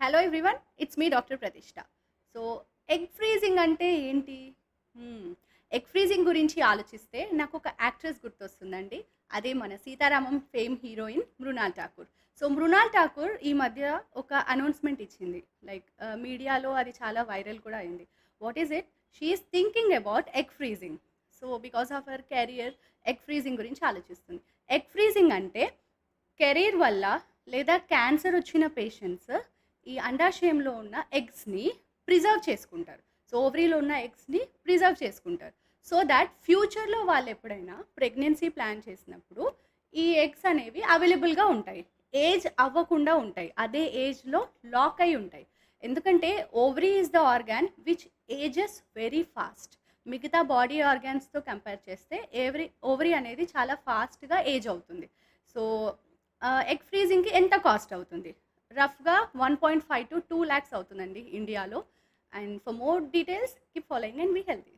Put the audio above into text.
Hello everyone, it's me doctor ప్రతిష్ట. So, egg freezing అంటే ఏంటి? హ్మ్. ఎగ్ ఫ్రీజింగ్ గురించి ఆలోచిస్తే నాకొక యాక్ట్రెస్ గుర్తొస్తుందండి. అదే మన 'Sita Ramam' fame heroine Mrunal Thakur. So, Mrunal Thakur ఈ మధ్య ఒక అనౌన్స్‌మెంట్ ఇచ్చింది. లైక్ మీడియాలో అది చాలా వైరల్ కూడా అయింది. What is it? She is thinking about egg freezing. So, because of her career egg freezing గురించి ఆలోచిస్తుంది. ఎగ్ ఫ్రీజింగ్ అంటే కెరీర్ వల్ల లేదా క్యాన్సర్ వచ్చిన పేషెంట్స్ ఈ అండాశయంలో ఉన్న ఎగ్స్‌ని ప్రిజర్వ్ చేసుకుంటారు. సో, ఓవరీలో ఉన్న ఎగ్స్‌ని ప్రిజర్వ్ చేసుకుంటారు. సో థాట్ ఫ్యూచర్‌లో వాళ్ళెప్పుడైనా ప్రెగ్నెన్సీ ప్లాన్ చేసినప్పుడు ఈ ఎగ్స్ అనేవి అవైలబుల్‌గా ఉంటాయి. ఏజ్ అవ్వకుండా ఉంటాయి. అదే ఏజ్‌లో లాక్ అయ్యి ఉంటాయి. ఎందుకంటే ovary is the organ which ages very fast. మిగతా బాడీ ఆర్గాన్స్‌తో కంపేర్ చేస్తే ఓవరీ అనేది చాలా ఫాస్ట్‌గా ఏజ్ అవుతుంది. సో, ఎగ్ ఫ్రీజింగ్‌కి ఎంత కాస్ట్ అవుతుంది? రఫ్‌గా 1.5-2 లాక్స్ అవుతుందండి ఇండియాలో. And for more details keep following and be healthy.